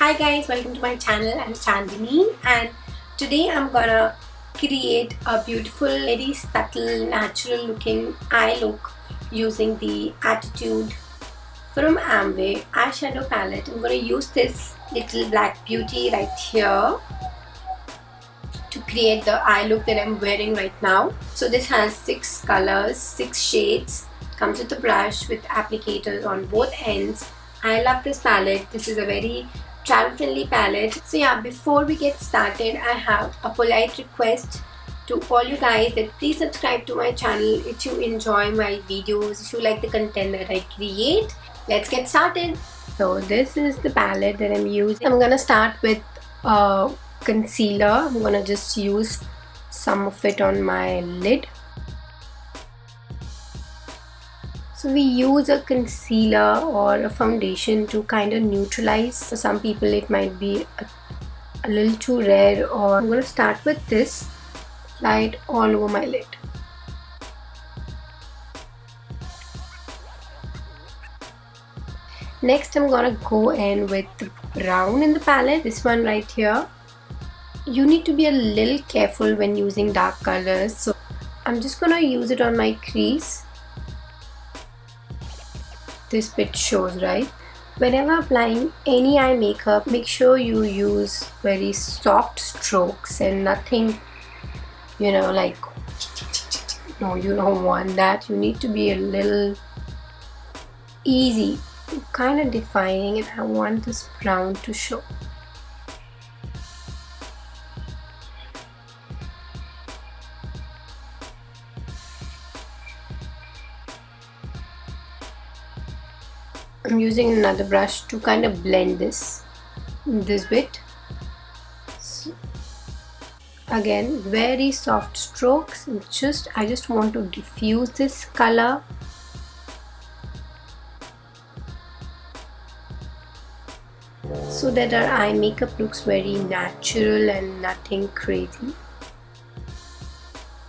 Hi guys, welcome to my channel. I'm Chandini and today I'm gonna create a beautiful, very subtle, natural looking eye look using the Attitude from AMWAY eyeshadow palette. I'm gonna use this little black beauty right here to create the eye look that I'm wearing right now. So this has 6 colors, 6 shades, comes with a brush with applicators on both ends. I love this palette. This is a very travel friendly palette. So yeah, before we get started, I have a polite request to all you guys that please subscribe to my channel if you enjoy my videos, if you like the content that I create. Let's get started. So this is the palette that I'm using. I'm gonna start with concealer. I'm gonna just use some of it on my lid. So we use a concealer or a foundation to kind of neutralize. For some people it might be a little too red, or I'm going to start with this, apply it all over my lid. Next I'm going to go in with the brown in the palette, this one right here. You need to be a little careful when using dark colors, so I'm just going to use it on my crease. This bit shows, right? Whenever applying any eye makeup, make sure you use very soft strokes and nothing, like, no, you don't want that. You need to be a little easy, kind of defining, and I want this brown to show. I'm using another brush to kind of blend this bit. So again, very soft strokes. I just want to diffuse this color. So that our eye makeup looks very natural and nothing crazy.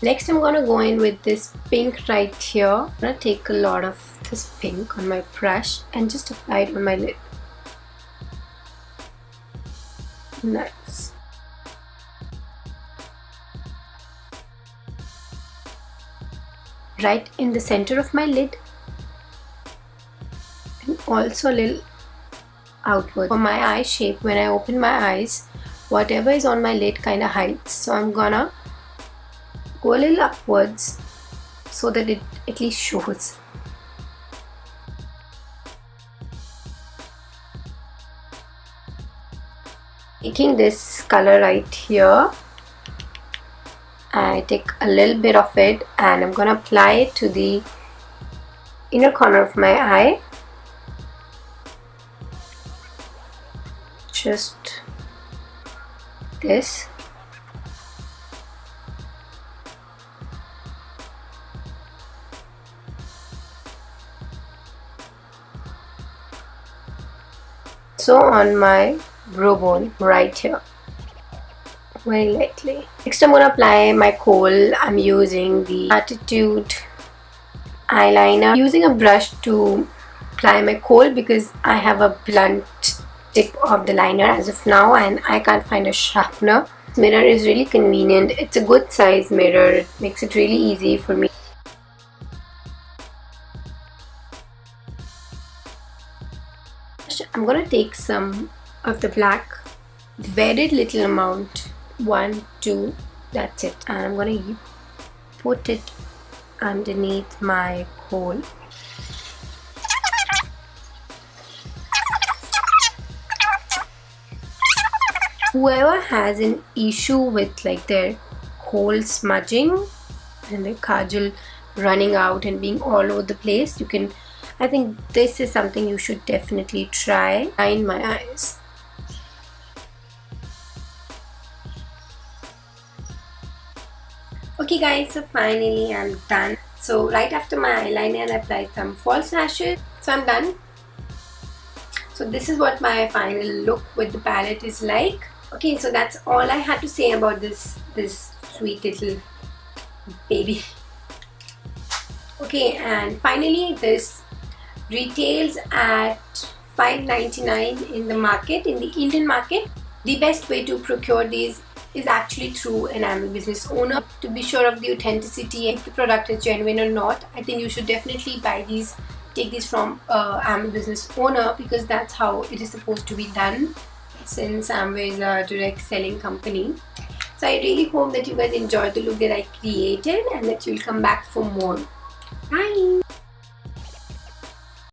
Next I'm gonna go in with this pink right here. I'm gonna take a lot of this pink on my brush and just apply it on my lid. Nice. Right in the center of my lid and also a little outward. For my eye shape, when I open my eyes, whatever is on my lid kind of hides. So I'm gonna go a little upwards so that it at least shows. Taking this color right here, I take a little bit of it and I'm gonna apply it to the inner corner of my eye. Just this. So on my brow bone right here, very lightly. Next I'm going to apply my kohl. I'm using the Attitude eyeliner. I'm using a brush to apply my kohl because I have a blunt tip of the liner as of now and I can't find a sharpener. This mirror is really convenient. It's a good size mirror. It makes it really easy for me. I'm gonna take some of the black, very little amount, 1, 2, that's it, and I'm gonna put it underneath my kohl. Whoever has an issue with like their kohl smudging and the kajal running out and being all over the place, I think this is something you should definitely try. Line my eyes. Okay guys, so finally I'm done. So right after my eyeliner I applied some false lashes. So I'm done. So this is what my final look with the palette is like. Okay, so that's all I had to say about this sweet little baby. Okay, and finally this retails at $5.99 in the market, in the Indian market. The best way to procure these is actually through an Amway business owner. To be sure of the authenticity, if the product is genuine or not, I think you should definitely buy these, take these from Amway business owner, because that's how it is supposed to be done, since Amway is a direct selling company. So I really hope that you guys enjoyed the look that I created and that you'll come back for more. Bye!